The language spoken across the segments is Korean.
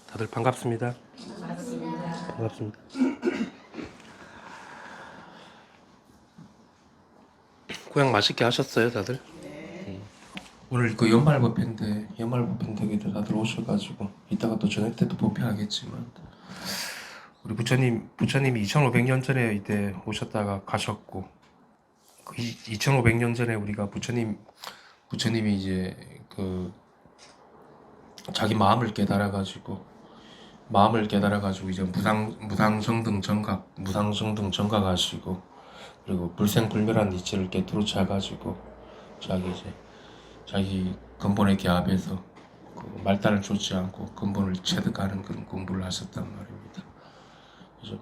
다들 반갑습니다. 반갑습니다. 반갑습니다. 고양 맛있게 하셨어요, 다들? 네. 오늘 그 연말 뷔페인데 다들 오셔가지고 이따가 또 저녁 때도 뷔페 하겠지만 우리 부처님이 2,500년 전에 이때 오셨다가 가셨고 그 2,500년 전에 우리가 부처님이 이제 그 자기 마음을 깨달아가지고 이제 무상성등 정각하시고 그리고 불생불멸한 이치를 깨트로 차가지고 자기 근본의 기압에서 그 말단을 쫓지 않고 근본을 체득하는 그런 공부를 하셨단 말입니다. 그래서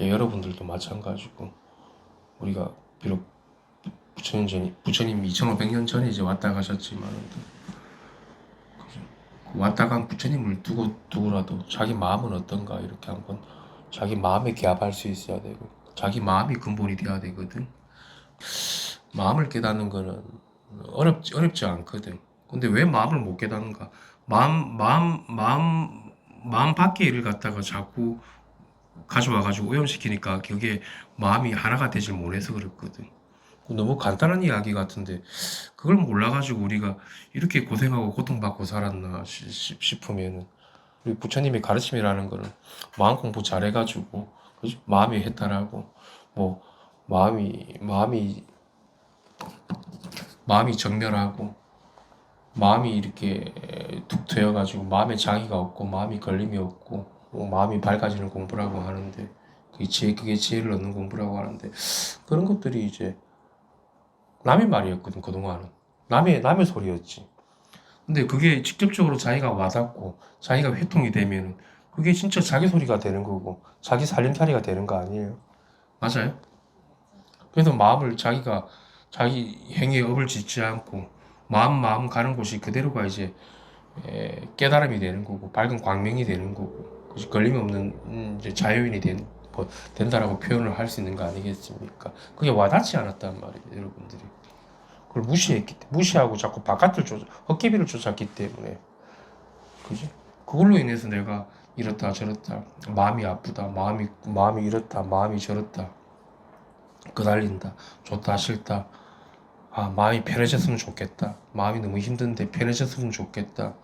여러분들도 마찬가지고 우리가 비록 부처님 2,500년 전에 이제 왔다 가셨지만 왔다 간 부처님을 두고라도 자기 마음은 어떤가 이렇게 한번 자기 마음에 기압할 수 있어야 되고 자기 마음이 근본이 돼야 되거든. 마음을 깨닫는 거는 어렵지 않거든. 근데 왜 마음을 못 깨닫는가? 마음 밖의 일을 갖다가 자꾸 가져와가지고 오염시키니까 그게 마음이 하나가 되질 못해서 그렇거든. 너무 간단한 이야기 같은데 그걸 몰라가지고 우리가 이렇게 고생하고 고통받고 살았나 싶으면은 우리 부처님의 가르침이라는 거는 마음 공부 잘해가지고 그죠? 마음이 해탈하고 뭐 마음이 정멸하고 마음이 이렇게 툭 트여가지고 마음에 장애가 없고 마음이 걸림이 없고 마음이 밝아지는 공부라고 하는데 그게 지혜를 얻는 공부라고 하는데 그런 것들이 이제 남의 말이었거든 그동안은 남의 소리였지. 근데 그게 직접적으로 자기가 와닿고 자기가 회통이 되면 그게 진짜 자기 소리가 되는 거고 자기 살림살이가 되는 거 아니에요? 맞아요? 그래서 마음을 자기 행위에 업을 짓지 않고 마음 가는 곳이 그대로가 이제 깨달음이 되는 거고 밝은 광명이 되는 거고 그것이 걸림이 없는 이제 자유인이 된다라고 표현을 할 수 있는 거 아니겠습니까? 그게 와닿지 않았단 말이에요, 여러분들이. 그걸 무시하고 자꾸 헛개비를 쫓았기 때문에, 그지? 그걸로 인해서 내가 이렇다 저렇다, 마음이 아프다, 마음이 이렇다, 마음이 저렇다, 그달린다, 좋다 싫다, 아 마음이 편해졌으면 좋겠다, 마음이 너무 힘든데 편해졌으면 좋겠다.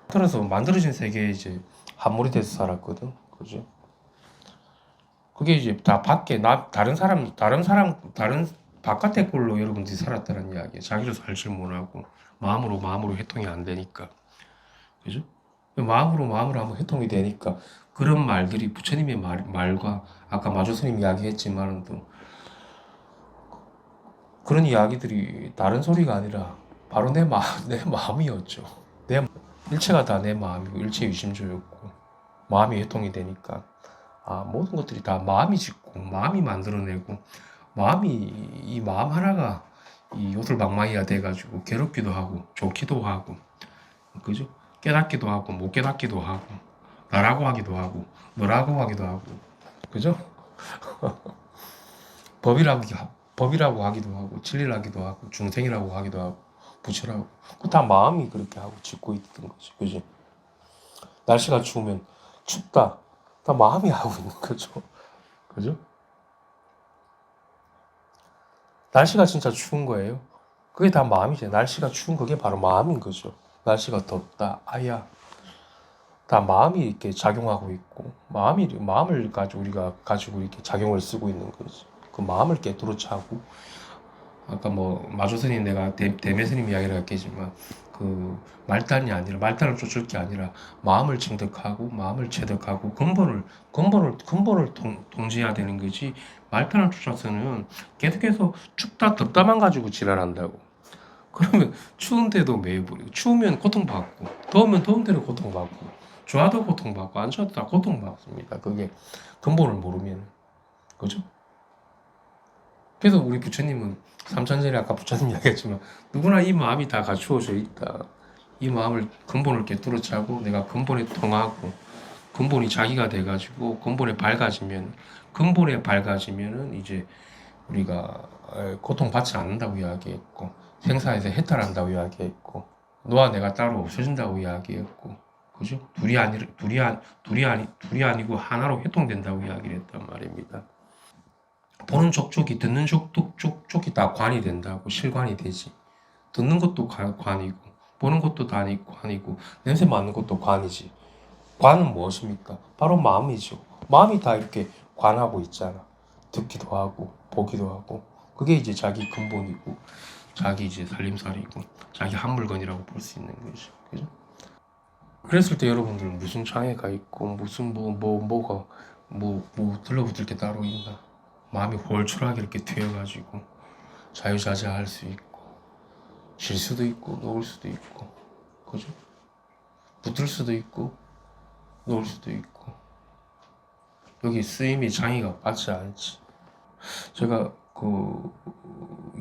그래서 만들어진 세계에 이제 함몰이 돼서 살았거든, 그지? 그게 이제 다 다른 바깥의 꼴로 여러분들이 살았다는 이야기예요. 자기로 살질 못하고 마음으로 회통이 안 되니까, 그죠? 마음으로 한번 회통이 되니까 그런 말들이 부처님의 말과 아까 마조스님 이야기했지만 또 그런 이야기들이 다른 소리가 아니라 바로 내 마음이었죠. 일체가 다 내 마음이고 일체 유심조였고 마음이 회통이 되니까 모든 것들이 다 마음이 짓고 마음이 만들어내고 이 마음 하나가 이 요술방망이가 돼가지고 괴롭기도 하고 좋기도 하고 그죠? 깨닫기도 하고 못 깨닫기도 하고 나라고 하기도 하고 너라고 하기도 하고 그죠? 법이라고 법이라고 하기도 하고 진리라기도 하고 중생이라고 하기도 하고 부처라고 그 다 마음이 그렇게 하고 짓고 있던 거지, 그지? 날씨가 추우면 춥다 다 마음이 하고 있는 거죠, 그죠? 날씨가 진짜 추운 거예요. 그게 다 마음이죠. 날씨가 추운 그게 바로 마음인 거죠. 날씨가 덥다, 아야. 다 마음이 이렇게 작용하고 있고, 마음을 가지고 우리가 가지고 이렇게 작용을 쓰고 있는 거지. 그 마음을 깨뚫어 차고, 아까 뭐, 마조스님 내가 대매스님 이야기를 했겠지만, 그 말단을 쫓을 게 아니라 마음을 증득하고, 마음을 체득하고, 근본을 통제해야 되는 거지. 말단을 쫓아서는 계속해서 춥다, 덥다만 가지고 지랄한다고. 그러면 추운데도 매여버리고, 추우면 고통받고, 더우면 더운 대로 고통받고, 좋아도 고통받고, 안 좋아도 다 고통받습니다. 그게 근본을 모르면. 그죠? 그래서 우리 부처님은 삼천전에 아까 부처님 이야기했지만 누구나 이 마음이 다 갖추어져 있다. 이 마음을 근본을 깨뚫어 차고 내가 근본에 통하고 근본이 자기가 돼가지고 근본에 밝아지면은 이제 우리가 고통받지 않는다고 이야기했고 생사에서 해탈한다고 이야기했고 너와 내가 따로 없어진다고 이야기했고 그죠? 둘이 아니고 하나로 회통된다고 이야기를 했단 말입니다. 보는 족족이 듣는 족족이 다 관이 된다고 실관이 되지. 듣는 것도 관이고 보는 것도 관이고 냄새 맡는 것도 관이지. 관은 무엇입니까? 바로 마음이죠. 마음이 다 이렇게 관하고 있잖아. 듣기도 하고 보기도 하고 그게 이제 자기 근본이고 자기 이제 살림살이고 자기 한 물건이라고 볼 수 있는 거지. 그죠? 그랬을 때 여러분들은 무슨 장애가 있고 무슨 뭐가 들러붙을 게 따로 있나? 마음이 홀쭉하게 이렇게 트여가지고 자유자재할 수 있고 쉴 수도 있고 놓을 수도 있고 그죠? 붙을 수도 있고 놓을 수도 있고 여기 쓰임이 장애가 빠지 않지. 제가 그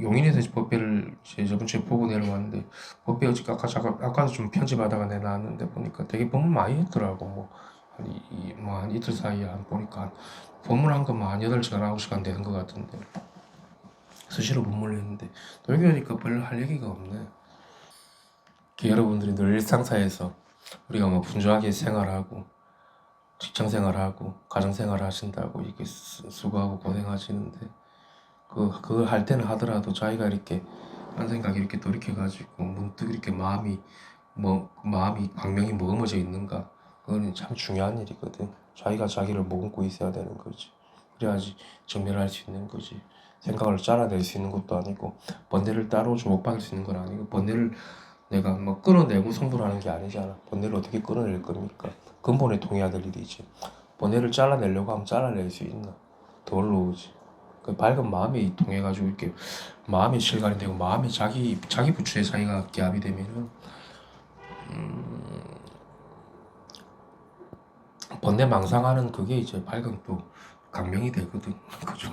용인에서 법회를 저번 주에 보고 내려왔는데 법회 어제 아까도 좀 편집하다가 내놨는데 보니까 되게 법문 많이 했더라고. 한 이틀 사이에 보니까 법문 한 것만 한 8시간 9시간 되는 것 같은데 수시로 법문을 했는데 또 여기 오니까 별로 할 얘기가 없네. 여러분들이 늘 일상사에서 우리가 뭐 분주하게 생활하고 직장 생활하고 가정 생활 하신다고 이렇게 수고하고 고생하시는데 그걸 할 때는 하더라도 자기가 이렇게 한 생각이 이렇게 돌이켜가지고 문득 이렇게 마음이 광명이 머금어져 있는가 그거는 참 중요한 일이거든. 자기가 자기를 머금고 있어야 되는 거지. 그래야지 정면할 수 있는 거지. 생각을 잘라낼 수 있는 것도 아니고 번뇌를 따로 주목받을 수 있는 건 아니고 번뇌를 내가 뭐 끌어내고 성불하는 게 아니잖아. 번뇌를 어떻게 끌어낼 겁니까? 근본에 동해야 될 일이지. 번뇌를 잘라내려고 하면 잘라낼 수 있나? 더 올라오지. 그 밝은 마음이 통해가지고 이렇게 마음이 실간이 되고 마음이 자기 부처의 자기가 기압이 되면은 번뇌 망상하는 그게 이제 밝은 또 강명이 되거든. 그죠?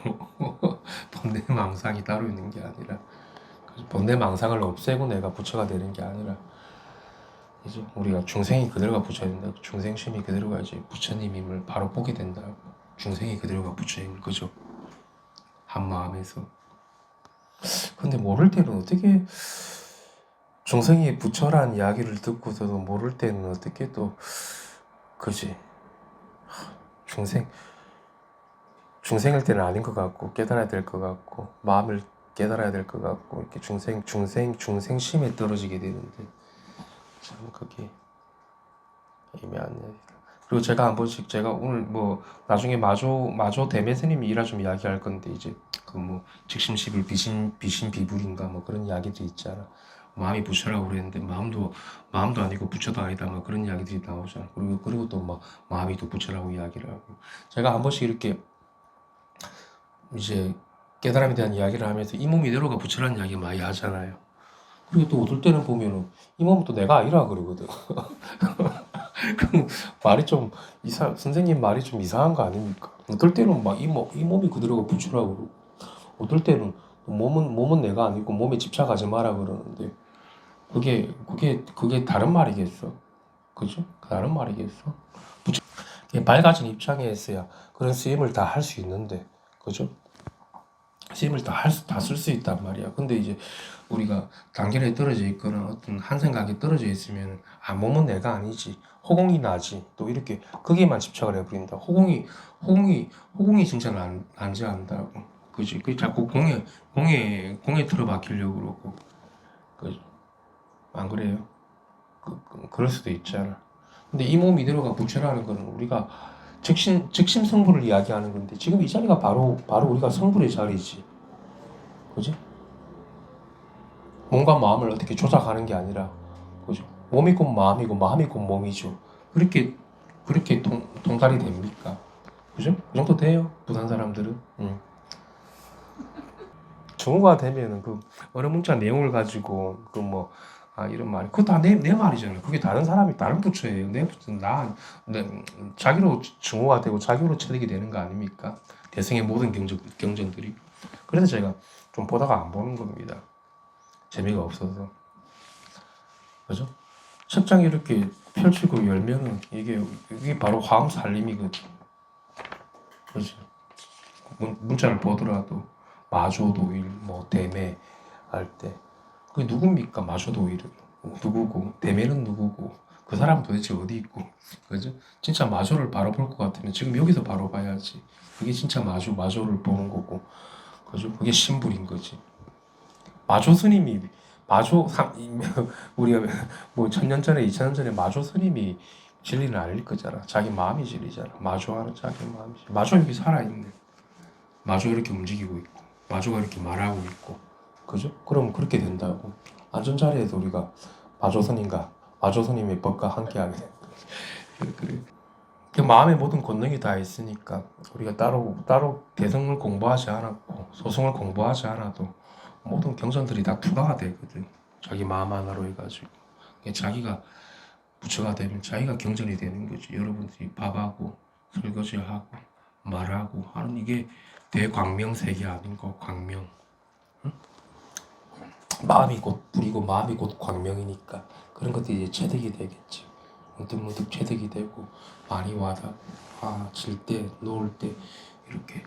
번뇌 망상이 따로 있는 게 아니라 번뇌 망상을 없애고 내가 부처가 되는 게 아니라 이제 우리가 중생이 그대로가 부처가 된다. 중생심이 그대로가 이제 부처님임을 바로 보게 된다고. 중생이 그대로가 부처임을 그죠? 한 마음에서. 근데 모를 때는 어떻게 중생이 부처란 이야기를 듣고서도 모를 때는 어떻게 또 그지? 중생일 때는 아닌 것 같고 깨달아야 될 것 같고 마음을 깨달아야 될 것 같고 이렇게 중생심에 떨어지게 되는데 참 그게 애매한 이야기다. 그리고 제가 한 번씩 제가 오늘 뭐 나중에 마조 대매스님이 이라 좀 이야기할 건데 이제 그 뭐 직심시불 비신비불인가 뭐 그런 이야기들이 있잖아. 마음이 부처라고 그랬는데 마음도 아니고 부처도 아니다 뭐 그런 이야기들이 나오잖아. 그리고 또 막 마음이 또 부처라고 이야기를 하고 제가 한 번씩 이렇게 이제 깨달음에 대한 이야기를 하면서 이 몸 이대로가 부처라는 이야기 많이 하잖아요. 그리고 또 어떨 때는 보면은 이 몸은 또 내가 아니라 그러거든. 그 말이 좀 선생님 말이 좀 이상한 거 아닙니까? 어떨 때는 막 이 몸이 그대로가 부처라고 그러고, 어떨 때는 몸은 내가 아니고 몸에 집착하지 마라 그러는데, 그게 다른 말이겠어? 그죠? 다른 말이겠어? 밝아진 입장에서야 그런 쓰임을 다 할 수 있는데, 그죠? 쓰임을 다 쓸 수 있단 말이야. 근데 이제 우리가 단결에 떨어져 있거나 어떤 한 생각이 떨어져 있으면 몸은 내가 아니지. 호공이 나지. 또 이렇게 거기에만 집착을 해버린다. 호공이 진짜를 안지한다고. 그지? 그 자꾸 공에 틀어박히려고 그러고. 안 그래요? 그럴 수도 있잖아. 근데 이 몸 이대로가 부처라는 거는 우리가 즉심 성불을 이야기하는 건데 지금 이 자리가 바로 우리가 성불의 자리지. 그지? 몸과 마음을 어떻게 조작하는 게 아니라, 그죠? 몸이 곧 마음이고 마음이 곧 몸이죠. 그렇게 동달이 됩니까? 그죠? 그 정도 돼요. 부산 사람들은. 정오가 되면은 그 어느 문자 내용을 가지고 이런 말이 그거 다 내 말이잖아요. 그게 다른 사람이 다른 부처예요. 내 부처 자기로 증오가 되고 자기로 체득이 되는 거 아닙니까? 대승의 모든 경전들이. 그래서 제가 좀 보다가 안 보는 겁니다. 재미가 없어서. 그죠? 책장이 이렇게 펼치고 열면은 이게 바로 화엄 살림이거든. 그죠? 문자를 보더라도 마조도일 뭐 대매 할 때 그게 누굽니까? 마조도일은 누구고 대매는 누구고 그 사람은 도대체 어디 있고, 그죠? 진짜 마조를 바로 볼 것 같으면 지금 여기서 바로 봐야지. 그게 진짜 마조를 보는 거고, 그죠? 그게 신불인 거지. 마조 스님이 우리가 뭐 1000년 전에 2000년 전에 마조 스님이 진리를 알릴 거잖아. 자기 마음이 진리잖아. 마조하는 자기 마음이. 마조 여기 살아있네. 마조 이렇게 움직이고 있고, 마조가 이렇게 말하고 있고, 그죠? 그럼 그렇게 된다고. 안전 자리에서 우리가 마조 스님과 마조 스님의 법과 함께하게 된다. 그래. 그 마음의 모든 권능이 다 있으니까 우리가 따로 대성을 공부하지 않았고 소승을 공부하지 않아도 모든 경전들이 다 투과가 되거든. 자기 마음 하나로 해가지고 자기가 부처가 되면 자기가 경전이 되는 거지. 여러분들이 밥하고 설거지하고 말하고 하는 이게 대광명세계 아닌가. 광명. 마음이 곧 불이고 마음이 곧 광명이니까 그런 것들이 이제 체득이 되겠지. 문득문득 체득이 되고 많이 와닿고 질 때 놓을 때 이렇게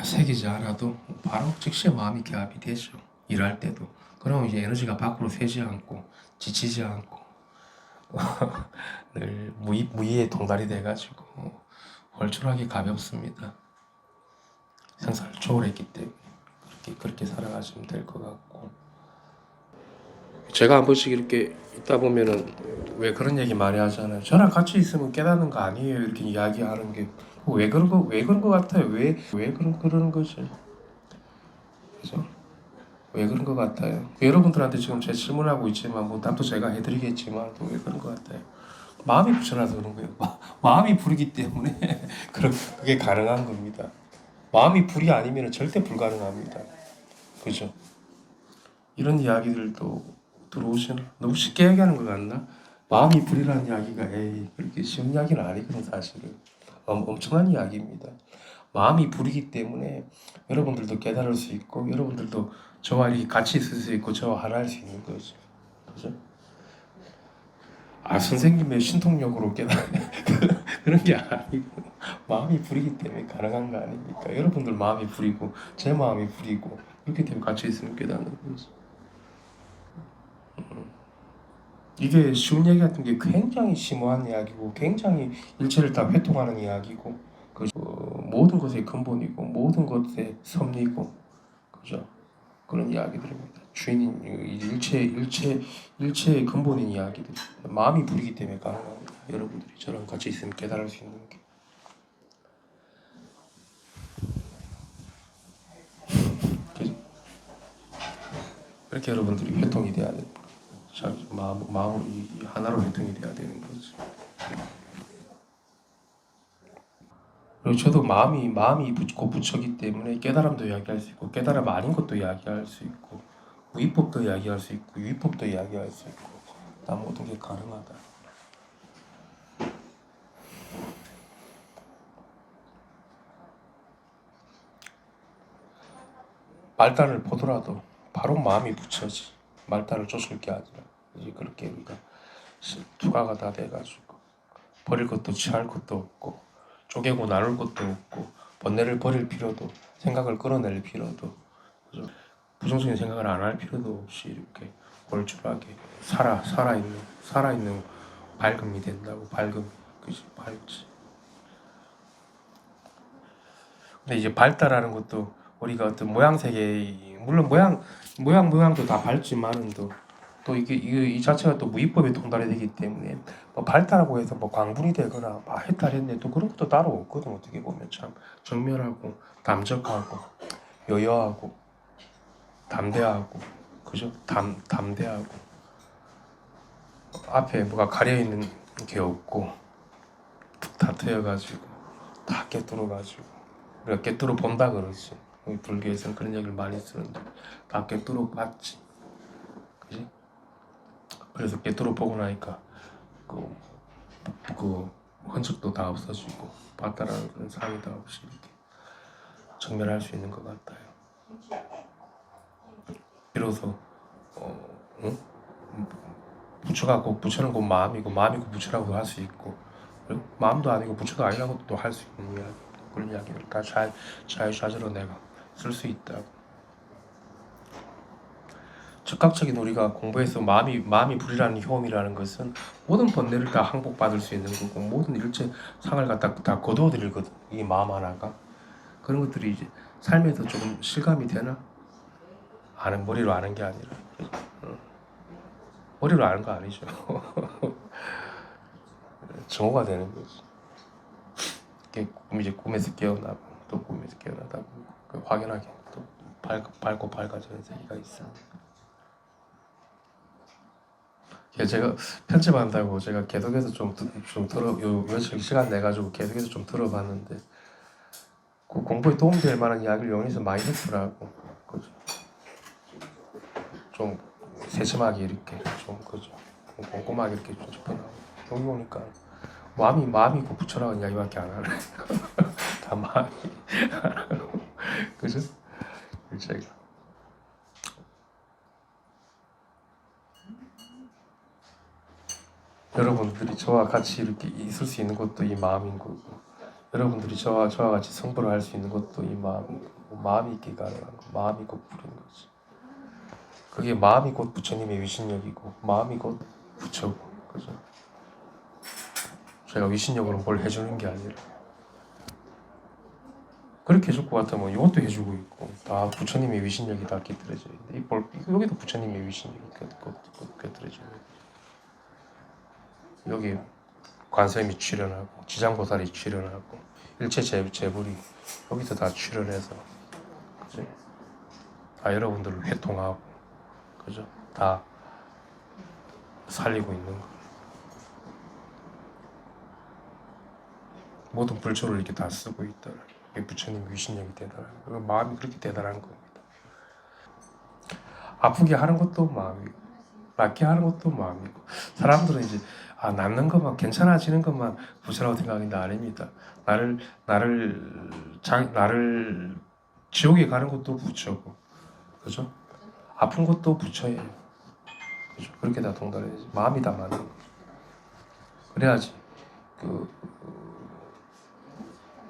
새기지 않아도 바로 즉시 마음이 개합이 되죠. 일할 때도. 그러면 이제 에너지가 밖으로 새지 않고 지치지 않고 늘 무의의 동달이 돼가지고 홀쭉하게 가볍습니다. 생사를 초월했기 때문에 그렇게 살아가시면 될 것 같고, 제가 한 번씩 이렇게 있다 보면은 왜 그런 얘기 많이 하잖아요. 저랑 같이 있으면 깨닫는 거 아니에요. 이렇게 이야기하는 게 왜 그런 거 같아요. 왜 그러는 거지? 그죠? 왜 그런 거 같아요? 여러분들한테 지금 제 질문하고 있지만 뭐 답도 제가 해드리겠지만 또 왜 그런 거 같아요? 마음이 부처라서 그런 거예요. 마음이 부르기 때문에 그게 가능한 겁니다. 마음이 불이 아니면 절대 불가능합니다. 그죠? 이런 이야기들도 들어오시나? 너무 쉽게 얘기하는 것 같나? 마음이 불이라는 이야기가 그렇게 쉬운 이야기는 아니거든 사실은. 엄청난 이야기입니다. 마음이 불이기 때문에 여러분들도 깨달을 수 있고 여러분들도 저와 이렇게 같이 있을 수 있고 저와 하나 할 수 있는 거죠. 그죠? 선생님의 신통력으로 그런 게 아니고 마음이 불이기 때문에 가능한 거 아닙니까? 여러분들 마음이 불이고 제 마음이 불이고 그렇기 때문에 같이 있으면 깨닫는 거죠. 이게 쉬운 얘기 같은 게 굉장히 심오한 이야기고 굉장히 일체를 다 회통하는 이야기고 모든 것의 근본이고 모든 것의 섭리고 그죠? 그런 이야기들입니다. 주인인 일체의 근본인 이야기들. 마음이 부리기 때문에 가능합니다. 여러분들이 저랑 같이 있으면 깨달을 수 있는 게. 그렇게 여러분들이 회통이 돼야 돼. 마음으로 하나로 회통이 돼야 되는 거지. 그리고 저도 마음이 곧 부처기 때문에 깨달음도 이야기할 수 있고 깨달음 아닌 것도 이야기할 수 있고 무위법도 이야기할 수 있고 유위법도 이야기할 수 있고 다 모든 게 가능하다. 말단을 보더라도 바로 마음이 부처지. 말단을 쫓을 게 아니라 이제 그렇게 우리가 투과가 다 돼가지고 버릴 것도 취할 것도 없고 쪼개고 나눌 것도 없고 번뇌를 버릴 필요도 생각을 끌어낼 필요도 그죠? 부정적인 생각을 안 할 필요도 없이 이렇게 올줄하게 살아있는 밝음이 된다고. 밝음 그지 밝지. 근데 이제 밝다라는 것도 우리가 어떤 모양세계 물론 모양도 다 밝지만은 또 이게 이 자체가 또 무위법에 통달이 되기 때문에 뭐 밝다라고 해서 뭐 광분이 되거나 해탈했네 또 그런 것도 따로 없거든. 어떻게 보면 참 정멸하고 담적하고 여여하고 담대하고 그죠? 담대하고 앞에 뭐가 가려 있는 게 없고 툭 다 트여가지고 다 깨뚫어가지고 우리가 깨뚫어 본다 그러지. 우리 불교에서는 그런 얘기를 많이 쓰는데 다 깨뚫어 봤지. 그지? 그래서 깨뚫어 보고 나니까 그 흔적도 다 없어지고 봤다라는 그런 사람이 다 없이 이렇게 정멸할 수 있는 것 같아요. 비로소 응? 부처는 곧 마음이고 마음이 곧 부처라고 할 수 있고 마음도 아니고 부처도 아니라고도 또 할 수 있는 이야기. 그런 이야기를 다 자유자재로 내가 쓸 수 있다고. 즉각적인 우리가 공부해서 마음이 불이라는 효험이라는 것은 모든 번뇌를 다 항복받을 수 있는 거고 모든 일체 상을 갖다 다 거두어드리거든. 이 마음 하나가 그런 것들이 이제 삶에서 조금 실감이 되나? 아는 머리로 아는 게 아니라 머리로 아는 거 아니죠. 증오가 되는 거지. 이제 꿈에서 깨어나고 또 꿈에서 깨어나다 보면 확연하게 또 밝고 밝아지는 세계가 있습니다. 제가 편집한다고 제가 계속해서 좀 들어 며칠 시간 내 가지고 계속해서 좀 들어봤는데 그 공부에 도움될 만한 이야기를 여기서 많이 했더라고. 그죠? 좀 세심하게 이렇게 좀 그죠? 꼼꼼하게 이렇게 좀 짚어나고 여기 오니까 마음이 그 부처라는 이야기밖에 안 하네. 다 마음이 그죠? 제가 여러분들이 저와 같이 이렇게 있을 수 있는 것도 이 마음인 거고 여러분들이 저와 같이 성불을 할 수 있는 것도 이 마음인 거고 마음이 있게 가능한 거 마음이 곧 불인 거지. 그게 마음이 곧 부처님의 위신력이고 마음이 곧 부처고 그죠? 제가 위신력으로 뭘 해주는 게 아니라 그렇게 해줄 것 같으면 이것도 해주고 있고 다 부처님의 위신력이 다 깃들어져 있는데 여기도 부처님의 위신력이 깃들어져 있는 여기 관세음이 출현하고 지장보살이 출현하고 일체 재불이 여기서 다 출현해서 그죠? 다 여러분들을 회통하고 그죠? 다 살리고 있는 거 모든 불초를 이렇게 다 쓰고 있다. 이게 부처님 위신력이 대단한 거 마음이 그렇게 대단한 겁니다. 아프게 하는 것도 마음이고 낫게 하는 것도 마음이고 사람들은 이제 낫는 것만 괜찮아지는 것만 부처라고 생각하는데 아닙니다. 나를 지옥에 가는 것도 부처고 그죠? 아픈 것도 부처예요. 그죠? 그렇게 다 동달해야지 마음이 다 맞는 거죠. 그래야지 그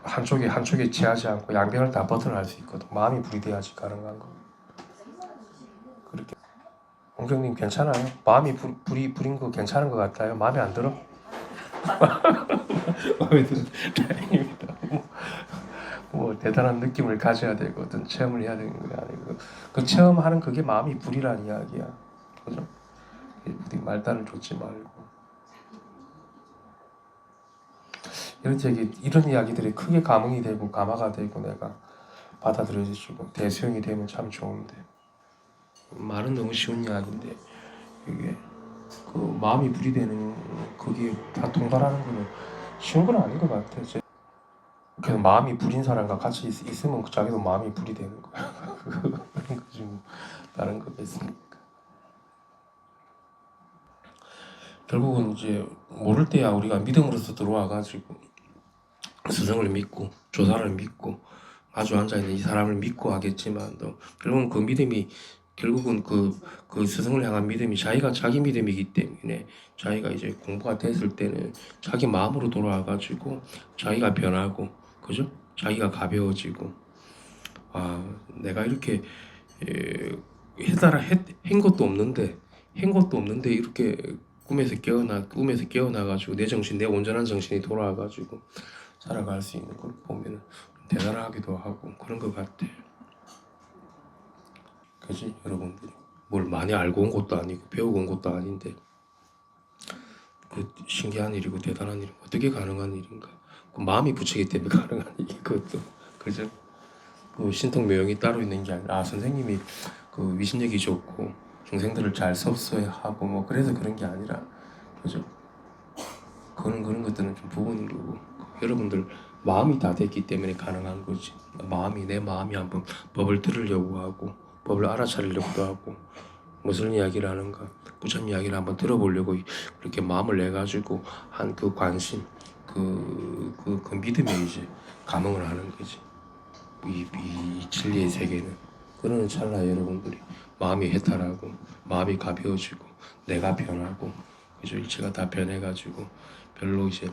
한쪽에 지하지 않고 양변을 다 버텨낼 수 있거든. 마음이 불이 돼야지 가능한 거. 그렇게 원경님 괜찮아요? 마음이 불인 거 괜찮은 거 같아요? 마음에 안 들어? 마음에 들어. 다행입니다. 뭐 대단한 느낌을 가져야 되고 어떤 체험을 해야 되는 게 아니고 그 체험하는 그게 마음이 불이라는 이야기야. 그죠? 말단을 줬지 말고 이런 이야기들이 크게 감흥이 되고 감화가 되고 내가 받아들여지고 대수용이 되면 참 좋은데 말은 너무 쉬운 이야기인데 이게 그 마음이 불이 되는 그게 다 동달하는 거는 쉬운 건 아닌 것 같아. 그래서 마음이 불인 사람과 같이 있으면 자기도 마음이 불이 되는 거야. 그런 거지 뭐 다른 거겠습니까? 결국은 이제 모를 때야 우리가 믿음으로서 들어와가지고 스승을 믿고 조사를 믿고 마주 앉아있는 이 사람을 믿고 하겠지만 결국은 그 믿음이 결국은 그 스승을 향한 믿음이 자기 믿음이기 때문에 자기가 이제 공부가 됐을 때는 자기 마음으로 돌아와가지고 자기가 변하고 그죠? 자기가 가벼워지고 내가 이렇게 한 것도 없는데 이렇게 꿈에서 깨어나가지고 내 정신, 내 온전한 정신이 돌아와가지고 살아갈 수 있는 걸 보면 대단하기도 하고 그런 것 같아. 그지 여러분들이 뭘 많이 알고 온 것도 아니고 배우고 온 것도 아닌데 그 신기한 일이고 대단한 일이고 어떻게 가능한 일인가? 그 마음이 부처기 때문에 가능한 일이 그것도 그죠? 그 신통 묘용이 따로 있는 게 아니라 선생님이 그 위신력이 좋고 중생들을 잘 섭소하고 뭐 그래서 그런 게 아니라 그죠? 그런 것들은 좀 부분인 거고 여러분들 마음이 다 됐기 때문에 가능한 거지. 내 마음이 한번 법을 들으려고 하고 법을 알아차리려고도 하고 무슨 이야기를 하는가 부처님 이야기를 한번 들어보려고 그렇게 마음을 내가지고 한 그 관심 그 믿음에 이제 감흥을 하는 거지. 이 진리의 세계는 그러는 찰나에 여러분들이 마음이 해탈하고 마음이 가벼워지고 내가 변하고 그죠? 일체가 다 변해가지고 별로 이제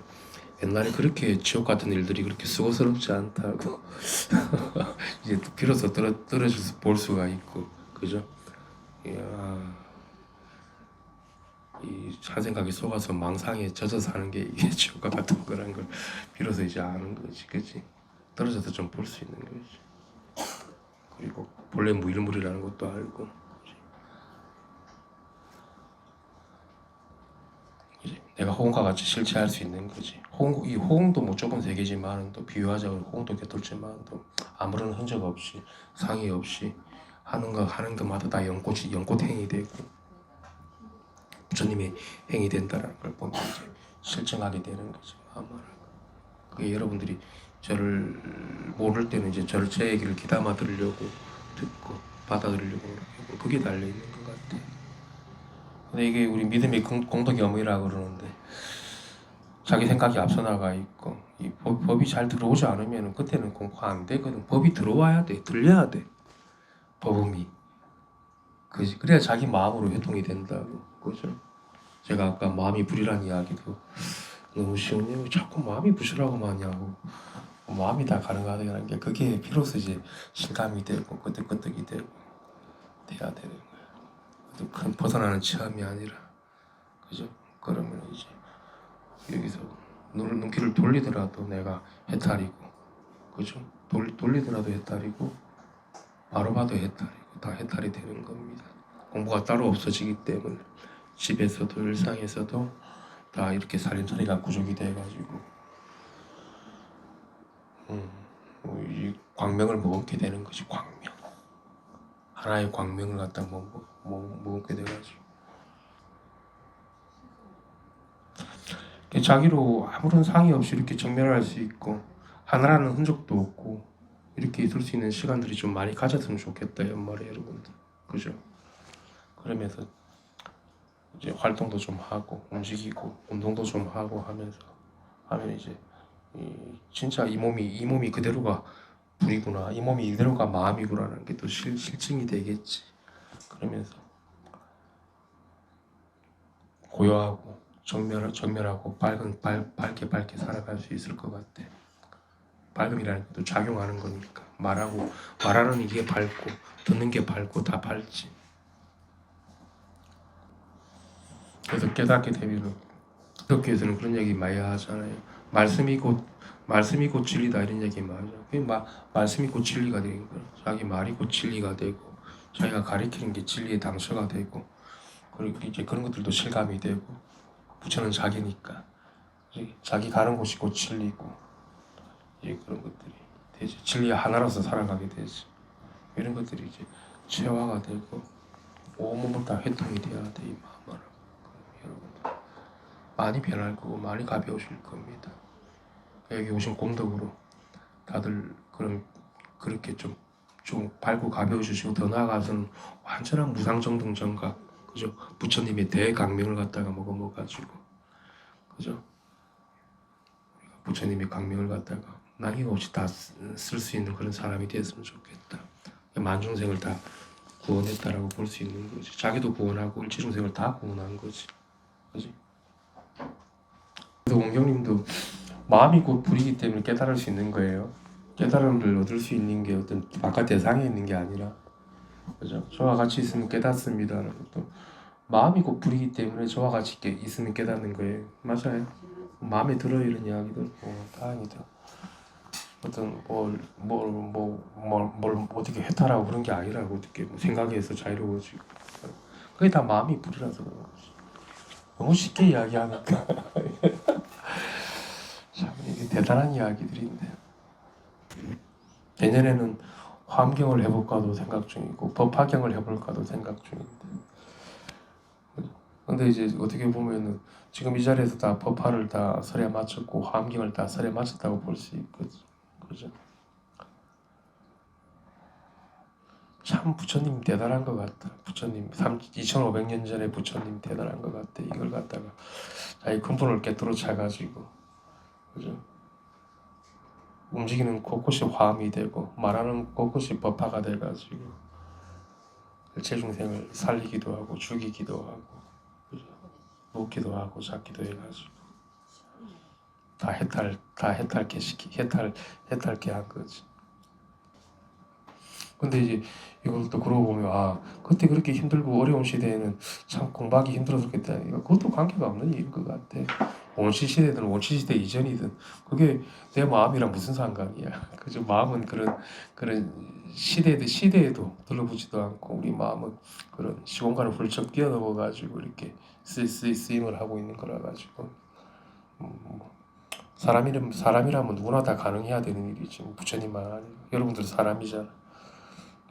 옛날에 그렇게 지옥 같은 일들이 그렇게 수고스럽지 않다고 이제 비로소 떨어져서 볼 수가 있고 그죠? 이야, 사생각에 속아서 망상에 젖어 사는 게 이게 지옥과 같은 거라는 걸 비로소 이제 아는 거지, 그치? 떨어져서 좀 볼 수 있는 거지. 그리고 본래 무일물이라는 것도 알고, 그치? 내가 호응과 같이 실체할 수 있는 거지. 이 호응도 뭐 좁은 세계지만 또 비유하자면 호응도 곁돌지만 또 아무런 흔적 없이 상의 없이 하는 것마다 다 연꽃 행위 되고 부처님의 행위 된다라는 걸 보면 이제 실증하게 되는 거죠. 그게 여러분들이 저를 모를 때는 이제 제 얘기를 귀담아 들으려고 듣고 받아들이려고 하고 그게 달려 있는 것 같아. 근데 이게 우리 믿음의 공덕염이라고 그러는데 자기 생각이 앞서 나가 있고 이 법이 잘 들어오지 않으면 그때는 공부 안 되거든. 법이 들어와야 돼, 들려야 돼. 법음이. 그지? 그래야 자기 마음으로 회동이 된다고. 그죠? 제가 아까 마음이 불이란 이야기도 너무 쉬운 얘기 자꾸 마음이 부시라고 하냐고. 마음이 다 가능하다는 게 그게 비로소 이제 실감이 되고 끄덕끄덕이 되고 돼야 되는 거야. 큰 벗어나는 체험이 아니라, 그죠? 그러면 이제 여기서 눈길을 돌리더라도 내가 해탈이고, 그죠? 돌리더라도 해탈이고 바로 봐도 해탈이고 다 해탈이 되는 겁니다. 공부가 따로 없어지기 때문에 집에서도 일상에서도 다 이렇게 살림살이가 구족이 돼가지고 이 광명을 머금게 되는 것이 광명. 하나의 광명을 갖다 머금게 돼가지고 자기로 아무런 상의 없이 이렇게 정멸할 수 있고 하나라는 흔적도 없고 이렇게 있을 수 있는 시간들이 좀 많이 가졌으면 좋겠다 연말에 여러분들, 그죠? 그러면서 이제 활동도 좀 하고 움직이고 운동도 좀 하고 하면서 하면 이제 진짜 이 몸이 그대로가 불이구나, 이 몸이 이대로가 마음이구나라는 게 또 실증이 되겠지. 그러면서 고요하고 정멸하고 밝게 살아갈 수 있을 것 같아. 밝음이라는 것도 작용하는 거니까 말하는 이게 밝고 듣는 게 밝고 다 밝지. 그래서 깨닫게 되면은 기독교에서는 그런 얘기 많이 하잖아요. 말씀이 곧 진리다 이런 얘기 많이 하죠. 말씀이 곧 진리가 되는 거야. 자기 말이 곧 진리가 되고 자기가 가리키는 게 진리의 당처가 되고 그리고 이제 그런 것들도 실감이 되고 부처는 자기니까 자기 가는 곳이 곧 진리고 이제 그런 것들이 되지. 진리의 하나로서 살아가게 되지. 이런 것들이 이제 체화가 되고 온몸을 다 회통이 돼야 돼. 이 마음으로. 여러분들 많이 변할 거고 많이 가벼우실 겁니다. 여기 오신 공덕으로 다들 그렇게 좀 밝고 가벼우시고 더 나아가서는 완전한 무상정등 정각, 그죠? 부처님의 대강명을 갖다가 먹어가지고, 그죠? 부처님의 강명을 갖다가 남김없이 다 쓸 수 있는 그런 사람이 됐으면 좋겠다. 만중생을 다 구원했다라고 볼 수 있는 거지. 자기도 구원하고 일체중생을 다 구원한 거지, 그지? 그래서 원경님도 마음이 곧 불이기 때문에 깨달을 수 있는 거예요. 깨달음을 얻을 수 있는 게 어떤 바깥 대상에 있는 게 아니라, 그죠? 저와 같이 있으면 깨닫습니다는 것도 마음이 곧 불이기 때문에 저와 같이 있으면 깨닫는 거예요. 맞아요. 마음에 들어 이런 이야기들 다행이다. 어떤 뭘 어떻게 해탈하고 그런 게 아니라고 어떻게 생각해서 자유로워지고 그게 다 마음이 불이라서 그런 거지. 너무 쉽게 이야기하니까 참 이게 대단한 이야기들인데 내년에는 화엄경을 해볼까도 생각 중이고 법화경을 해볼까도 생각 중인데 근데 이제 어떻게 보면은 지금 이 자리에서 다 법화를 다 설에 마쳤고 화엄경을 다 설에 마쳤다고 볼 수 있거든. 그죠? 참 부처님 대단한 것 같다. 부처님 2500년 전에 부처님 대단한 것 같아. 이걸 갖다가 자기 근본을 깨뜨려 차가지고, 그죠? 움직이는 곳곳이 화음이 되고 말하는 곳곳이 법화가 돼가지고 일체중생을 살리기도 하고 죽이기도 하고, 그죠? 놓기도 하고 잡기도 해가지고 다 해탈케 한 거지. 근데 이제 이걸 또 그러고 보면 아 그때 그렇게 힘들고 어려운 시대에는 참 공부하기 힘들었겠다. 이거 그것도 관계가 없는 일인 것 같아. 원시 시대든 원시 시대 이전이든 그게 내 마음이랑 무슨 상관이야. 그저 마음은 그런 시대에도 들러붙지도 않고 우리 마음은 그런 시공간을 훌쩍 뛰어넘어 가지고 이렇게 쓰임을 하고 있는 거라 가지고 뭐 사람이라면 누구나 다 가능해야 되는 일이지. 뭐 부처님만 아니고 여러분들 사람이잖아.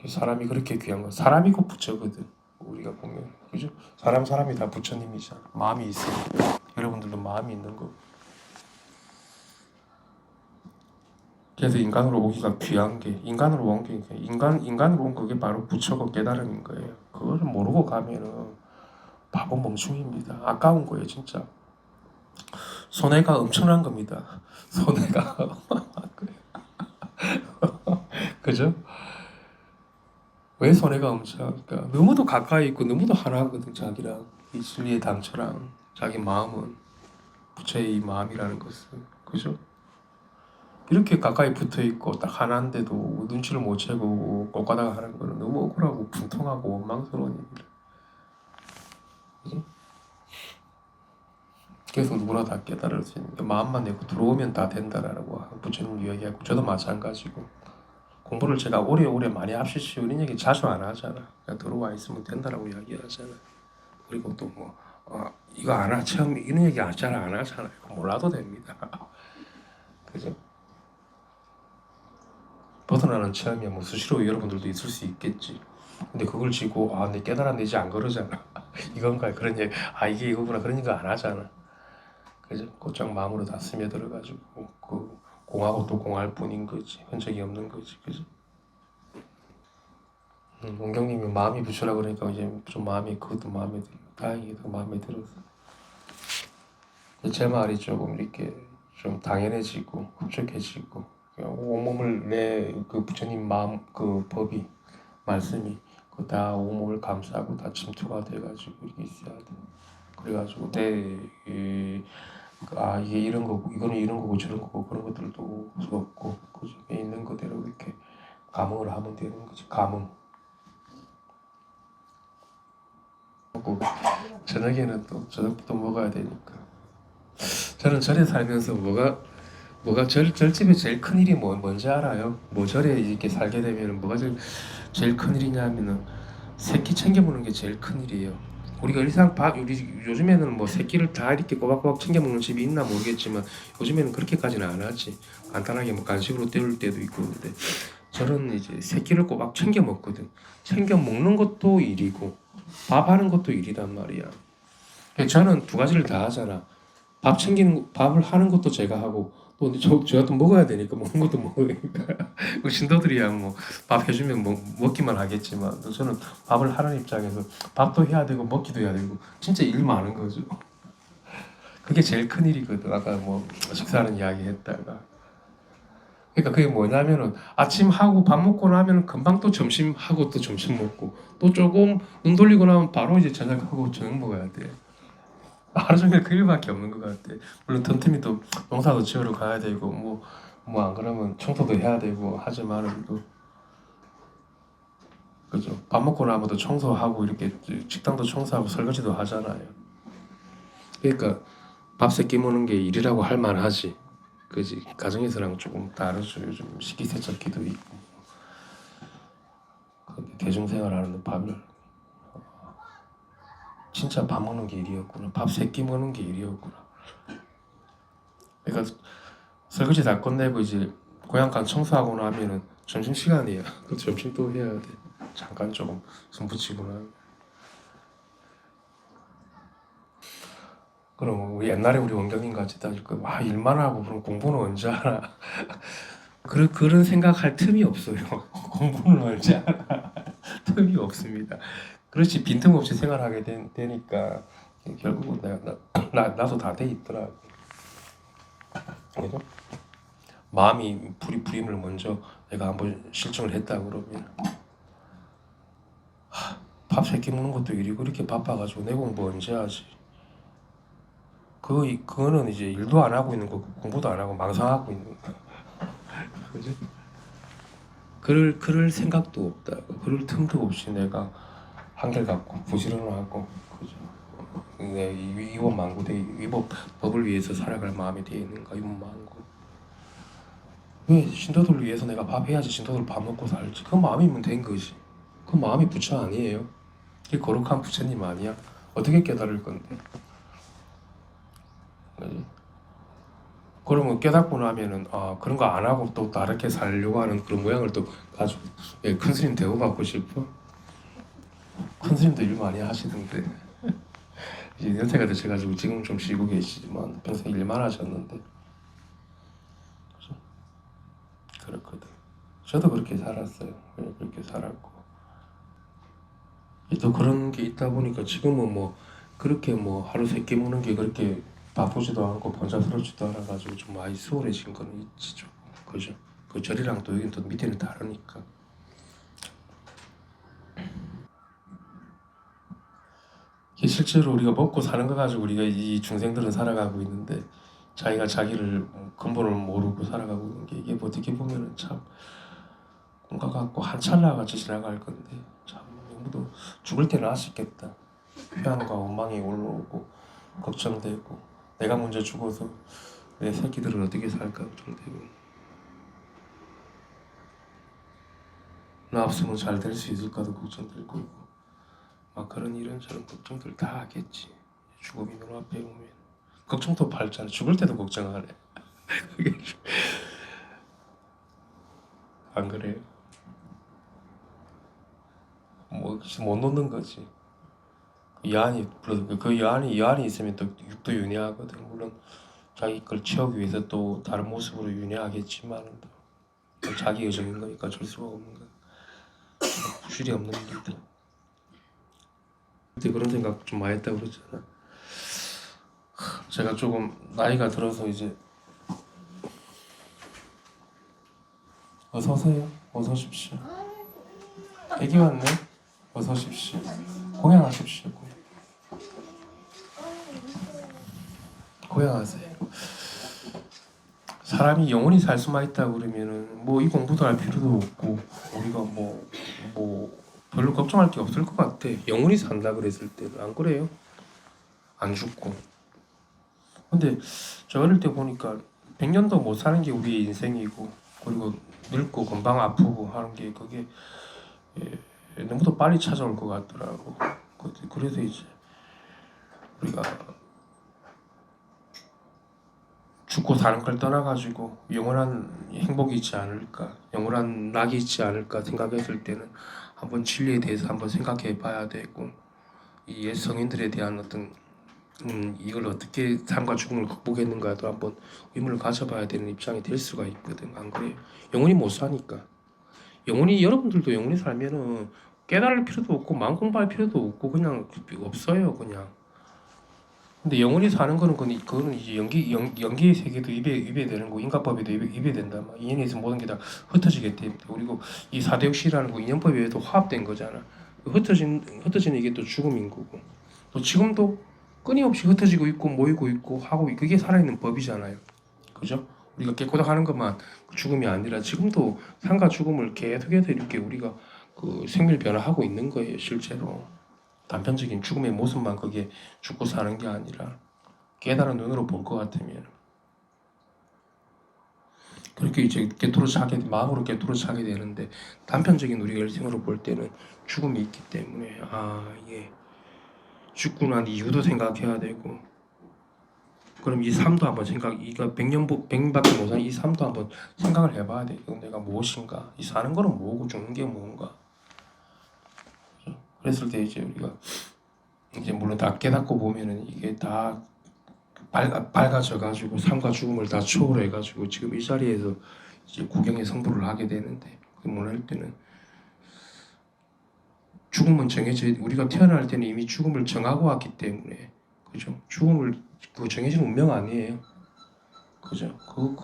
사람이 그렇게 귀한 거 사람이고 부처거든. 우리가 보면 그죠? 사람이 다 부처님이잖아. 마음이 있으니까 여러분들도 마음이 있는 거. 그래서 인간으로 오기가 귀한 게 인간으로 온 게 인간으로 온 그게 바로 부처고 깨달음인 거예요. 그거를 모르고 가면은 바보 멍충입니다. 아까운 거예요 진짜. 손해가 엄청난 겁니다. 손해가 그죠? 왜 손해가 엄청날까? 너무도 가까이 있고 너무도 하나거든 자기랑 이 진리의 당처랑 자기 마음은 부처의 이 마음이라는 것은 그죠? 이렇게 가까이 붙어 있고 딱 하나인데도 눈치를 못 채고 꼴까다가 하는 거는 너무 억울하고 분통하고 원망스러운 일이라. 그지? 그래서 누구나 다 깨달을 수 있는 게 마음만 내고 들어오면 다 된다라고 부처님 이야기하고 저도 마찬가지고 공부를 제가 오래오래 많이 합시시오 이런 얘기 자주 안 하잖아. 그냥 들어와 있으면 된다라고 이야기하잖아. 그리고 또 뭐 이거 안 하, 처음 이런 얘기 잘 안 하잖아요. 몰라도 됩니다. 그죠? 벗어나는 체험이야 뭐 수시로 여러분들도 있을 수 있겠지. 근데 그걸 지고 내 깨달았는지 안 그러잖아. 이건가 그런 얘기 이게 이거구나 그런 얘기 안 하잖아. 그죠? 곧장 마음으로 다 스며들어가지고 그 공하고 또 공할 뿐인 거지 흔적이 없는 거지 그죠? 원경님이 마음이 부처라 그러니까 이제 좀 마음이 그것도 마음에 들어 다행히도 마음에 들어서 제 말이 조금 이렇게 좀 당연해지고 흡족해지고 온몸을 내 그 부처님 마음 그 법이 말씀이 그 다 온몸을 감싸고 다 침투가 돼가지고 이렇게 있어야 돼. 그래가지고 이게 이런 거고 이거는 이런 거고 저런 거고 그런 것들도 없고 그 중에 있는 그대로 이렇게 감응을 하면 되는 거지. 감응. 먹고 저녁에는 또 저녁부터 먹어야 되니까. 저는 절에 살면서 뭐가 절집에 제일 큰 일이 뭔지 알아요? 뭐 절에 이렇게 살게 되면 뭐가 제일 큰 일이냐면은 새끼 챙겨보는 게 제일 큰 일이에요. 우리가 우리 요즘에는 뭐 새끼를 다 이렇게 꼬박꼬박 챙겨 먹는 집이 있나 모르겠지만 요즘에는 그렇게까지는 안 하지. 간단하게 뭐 간식으로 때울 때도 있고 근데 저는 이제 새끼를 꼬박 챙겨 먹거든. 챙겨 먹는 것도 일이고 밥하는 것도 일이란 말이야. 저는 두 가지를 다 하잖아. 밥을 하는 것도 제가 하고 또 제가 또 먹어야 되니까 먹는 것도 먹으니까 그 신도들이야 뭐 밥 해주면 먹기만 하겠지만 또 저는 밥을 하는 입장에서 밥도 해야 되고 먹기도 해야 되고 진짜 일 많은 거죠. 그게 제일 큰 일이거든. 아까 뭐 식사하는 이야기 했다가 그러니까 그게 뭐냐면은 아침 하고 밥 먹고 나면 금방 또 점심 하고 또 점심 먹고 또 조금 눈 돌리고 나면 바로 이제 저녁하고 저녁 먹어야 돼. 하루 종일 그 일밖에 없는 것 같아. 물론 틈틈이 또 농사도 지으러 가야 되고 뭐 안 그러면 청소도 해야 되고 하지만은 또 그죠. 밥 먹고 나면 또 청소하고 이렇게 식당도 청소하고 설거지도 하잖아요. 그러니까 밥 세끼 먹는 게 일이라고 할 만하지. 그지. 가정에서랑 조금 다르죠. 요즘 식기세척기도 있고 대중생활하는데 밥을 진짜 밥 먹는 게 일이었구나. 밥 세끼 먹는 게 일이었구나. 그러니까 설거지 다 끝내고 이제 고향간 청소하고 나면은 점심시간이야. 그 점심 또 해야 돼. 잠깐 조금 손 붙이고 나면. 그럼 옛날에 우리 원경님 같이 다니까 일만 하고 그럼 공부는 언제 하나. 그런 생각할 틈이 없어요. 공부는 언제 하나. 틈이 없습니다. 그렇지 빈틈없이 생활하게 되니까 결국은 나도 다 돼 있더라고. 그죠? 마음이 불임을 먼저 내가 한번 실증을 했다 그러면 밥 세끼 먹는 것도 일이고 이렇게 바빠가지고 내 공부 언제 하지? 그거는 이제 일도 안 하고 있는 거고 공부도 안 하고 망상하고 있는 거. 그죠? 그럴 생각도 없다. 그럴 틈도 없이 내가 한결같고 부지런하고 그죠. 내 이번 만고대 이번 법을 위해서 살아갈 마음이 되어 있는가 이번 만고. 왜 신도들을 위해서 내가 밥 해야지 신도들 밥 먹고 살지. 그 마음이면 된 거지. 그 마음이 부처 아니에요. 이 거룩한 부처님 아니야. 어떻게 깨달을 건데? 그지? 그러면 깨닫고 나면은 아 그런 거 안 하고 또 다르게 살려고 하는 그런 모양을 또 가지고 큰 스님 대우받고 싶어? 큰 스님도 일 많이 하시던데 이제 연세가 드셔가지고 지금 좀 쉬고 계시지만 평생 일만 하셨는데 그죠? 그렇거든. 저도 그렇게 살았어요. 그렇게 살았고 또 그런 게 있다 보니까 지금은 뭐 그렇게 뭐 하루 세 끼 먹는 게 그렇게 바쁘지도 않고 번잡스럽지도 않아가지고 좀 많이 수월해진 거는 있지 좀 그죠? 그 절이랑 또 여긴 또 밑에는 다르니까 이게 실제로 우리가 먹고 사는 거 가지고 우리가 이 중생들은 살아가고 있는데 자기가 자기를 근본을 모르고 살아가고 있는 게 이게 뭐 어떻게 보면은 참 꿈과 같고 한 찰나 같이 지나갈 건데 참 너무도 죽을 때는 아쉽겠다. 회한과 원망이 올라오고 걱정되고 내가 먼저 죽어서 내 새끼들은 어떻게 살까 걱정되고 나 없으면 잘 될 수 있을까도 걱정되고 막 그런 이런저런 걱정들 다 하겠지. 죽음이 눈앞에 오면 걱정도 팔잖아. 죽을 때도 걱정하래. 그게 안 그래요? 뭐못 놓는 거지. 그 여한이 그 여한이 있으면 또 육도 윤회하거든. 물론 자기 걸 채우기 위해서 또 다른 모습으로 윤회하겠지만 또 자기 의정인 거니까 줄 수가 없는 거야. 부실이 없는 일이다. 그때 그런 생각 좀 많이 했다고 그랬잖아. 제가 조금 나이가 들어서 이제 어서 오세요. 어서 오십시오. 애기 왔네. 어서 오십시오. 공양하십시오. 공양하세요. 사람이 영원히 살 수만 있다고 그러면은 뭐 이 공부도 할 필요도 없고 우리가 뭐 별로 걱정할 게 없을 것 같아. 영원히 산다 그랬을 때는 안 그래요? 안 죽고. 근데 저 어릴 때 보니까 100년도 못 사는 게 우리의 인생이고 그리고 늙고 금방 아프고 하는 게 그게 너무도 빨리 찾아올 것 같더라고. 그래서 이제 우리가 죽고 사는 걸 떠나가지고 영원한 행복이 있지 않을까, 영원한 낙이 있지 않을까 생각했을 때는 한번 진리에 대해서 한번 생각해 봐야 되고 이 옛 성인들에 대한 어떤 이걸 어떻게 삶과 죽음을 극복했는가도 한번 의문을 가져봐야 되는 입장이 될 수가 있거든. 안 그래요? 영원히 못 사니까. 영원히 여러분들도 영원히 살면은 깨달을 필요도 없고 마음 공부할 필요도 없고 그냥 없어요 그냥. 근데 영원히 사는 거는 그거는 이제 연기의 세계도 위배되는 거 인과법에도 위배된다. 막 인연에서 모든 게 다 흩어지기 때문에 그리고 이 사대육신이라는 거 인연법 외에도 화합된 거잖아. 흩어지는 이게 또 죽음인 거고 또 지금도 끊임없이 흩어지고 있고 모이고 있고 하고 그게 살아있는 법이잖아요. 그죠? 우리가 깨꼬닥하는 것만 죽음이 아니라 지금도 삶과 죽음을 계속해서 이렇게 우리가 그 생밀 변화하고 있는 거예요 실제로. 단편적인 죽음의 모습만 그게 죽고 사는 게 아니라 깨달은 눈으로 볼 것 같으면 그렇게 이제 마음으로 깨트로 차게 되는데 단편적인 우리가 일생으로 볼 때는 죽음이 있기 때문에 이게 죽고 난 이유도 생각해야 되고 그럼 이 삶도 한번 이거 100년밖에 못 사는 이 삶도 한번 생각을 해봐야 돼. 이거 내가 무엇인가? 이 사는 거는 뭐고 죽는 게 뭔가? 그랬을 때 이제 우리가 이제 물론 다 깨닫고 보면은 이게 다 밝아져 가지고 삶과 죽음을 다 초월해 가지고 지금 이 자리에서 이제 구경의 성불을 하게 되는데 그할 때는 죽음은 정해져 우리가 태어날 때는 이미 죽음을 정하고 왔기 때문에 그죠? 죽음을 그 정해진 운명 아니에요. 그죠? 그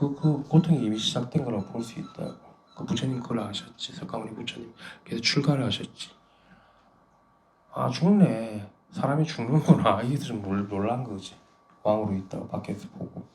고통이 이미 시작된 거라고 볼 수 있다고. 그 부처님 그걸 아셨지. 석가모니 부처님. 그래서 출가를 하셨지. 죽네. 사람이 죽는구나. 이게 좀 놀란 거지. 왕으로 있다가 밖에서 보고.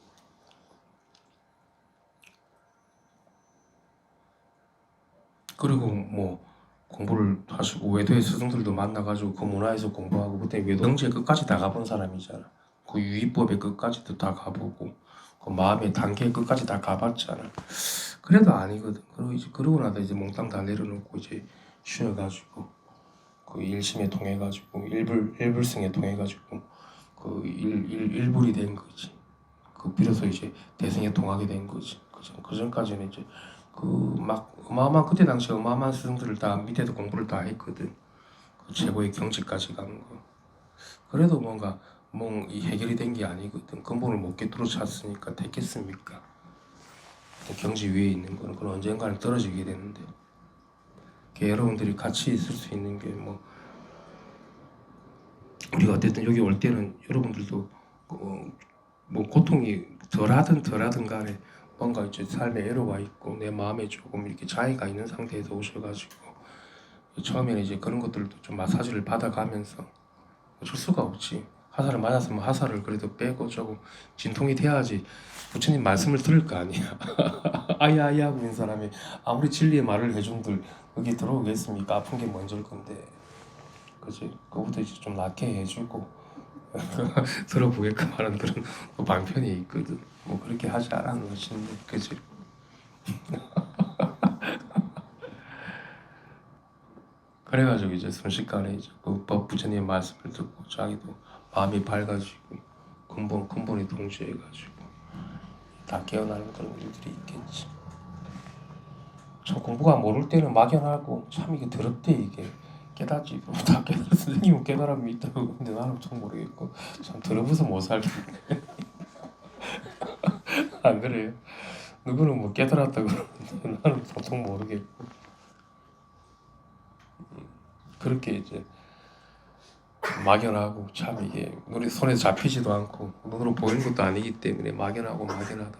그리고 뭐 공부를 하시고 외도의 스승들도 만나가지고 그 문화에서 공부하고 그때 외도 경제 끝까지 다 가본 사람이잖아. 그 유의법의 끝까지도 다 가보고 그 마음의 단계 끝까지 다 가봤잖아. 그래도 아니거든. 그리고 이제 그러고 나서 이제 몽땅 다 내려놓고 이제 쉬어가지고 그 일심에 통해가지고 일불승에 통해가지고 그 일불이 된 거지. 그 비로소 이제 대승에 통하게 된 거지. 그 전까지는 이제 그 막 어마어마한 그때 당시 어마어마한 스승들을 다 밑에도 공부를 다 했거든. 그 최고의 경지까지 간 거. 그래도 뭔가 이 해결이 된 게 아니거든. 근본을 못 깨뚫어 찼으니까 됐겠습니까? 경지 위에 있는 거는 그건 언젠가는 떨어지게 되는데. 여러분들이 같이 있을 수 있는 게 뭐 우리가 어쨌든 여기 올 때는 여러분들도 뭐 고통이 덜하든 간에 뭔가 이제 삶에 애로가 있고 내 마음에 조금 이렇게 자해가 있는 상태에서 오셔가지고 처음에는 이제 그런 것들도 좀 마사지를 받아가면서 어쩔 수가 없지. 화살을 맞았으면 화살을 그래도 빼고 조금 진통이 돼야지 부처님 말씀을 들을 거 아니야. 아야 하고 있는 사람이 아무리 진리의 말을 해준들 거기 들어오겠습니까? 아픈 게 먼저일 건데. 그지? 그거부터 이제 좀 낫게 해주고 들어보게끔 하는 그런 또 방편이 있거든. 뭐 그렇게 하지 않았나 싶네. 그지? 그래가지고 이제 순식간에 이제 그 부처님 말씀을 듣고 자기도 마음이 밝아지고 근본이 동시해가지고 다 깨어나는 그런 일들이 있겠지. 참 공부가 모를 때는 막연하고 참 이게 더럽대 이게. 깨닫지 다 깨달아 선생님은 깨달음이 있다고 근데 나는 좀 모르겠고 참 더러워서 못 살겠네. 안 그래요? 누구는 뭐 깨달았다 그러는데 나는 보통 모르겠고 그렇게 이제 막연하고 참 이게 우리 손에 잡히지도 않고 눈으로 보이는 것도 아니기 때문에 막연하단 말이야.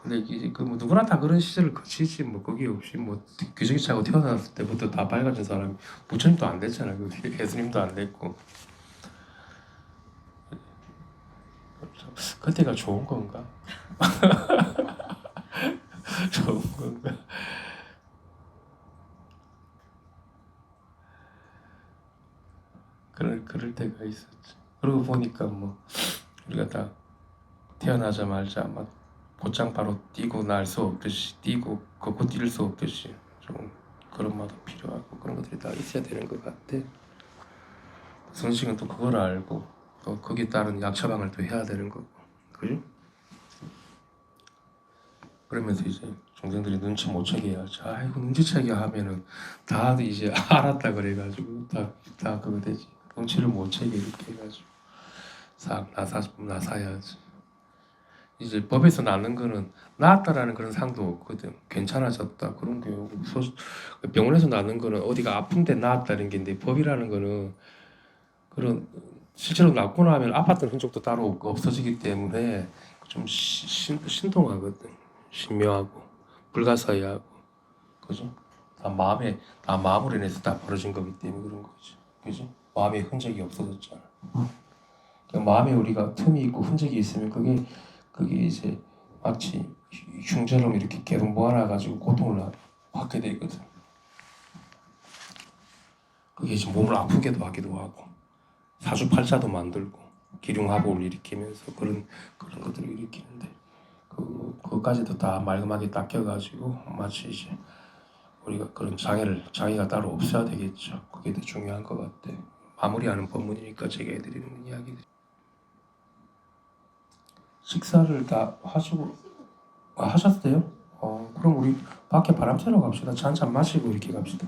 근데 이게 그 뭐 누구나 다 그런 시절을 거치지 뭐 거기 없이 뭐 기저귀 차고 태어났을 때부터 다 밝아진 사람이 부처님도 안 됐잖아. 그 예수님도 안 됐고 그때가 좋은 건가? 좋은 건가? 그럴 때가 있었지. 그러고 보니까 뭐 우리가 다 태어나자마자 막 곧장 바로 뛰고 날 수 없듯이 뛰고 걷고 뛸 수 없듯이 좀 그런 마도 필요하고 그런 것들이 다 있어야 되는 것 같아. 선식은 또 그걸 알고 또 거기에 따른 약처방을 또 해야 되는 거고, 그죠? 그러면서 이제 종생들이 눈치 못 채게 해야지. 아이고 눈치채게 하면은 다 이제 알았다 그래가지고 다 그거 되지. 눈치를 못 채게 이렇게 해가지고 싹 나사야지. 이제 법에서 나는 거는 나았다라는 그런 상도 없거든. 괜찮아졌다 그런 게 병원에서 나는 거는 어디가 아픈데 나았다는 게 있는데 법이라는 거는 그런 실제로 낫고 나면 아팠던 흔적도 따로 없어지기 때문에 좀 신통하거든. 신묘하고 불가사의하고 그죠? 다 마음으로 인해서 다 벌어진 거기 때문에 그런 거지. 그죠? 마음에 흔적이 없어졌잖아. 마음에 우리가 틈이 있고 흔적이 있으면 그게 이제 마치 흉처럼 이렇게 계속 모아놔가지고 고통을 받게 되거든. 그게 이제 몸을 아프게도 하기도 하고 사주팔자도 만들고 기륭합을 일으키면서 그런 것들을 일으키는데 그것까지도 다 말끔하게 닦여가지고 마치 이제 우리가 그런 장애가 따로 없어야 되겠죠. 그게 더 중요한 것 같아. 마무리하는 법문이니까 제가 해드리는 이야기들. 식사를 다 하시고 하셨어요? 그럼 우리 밖에 바람 쐬러 갑시다. 차 한잔 마시고 이렇게 갑시다.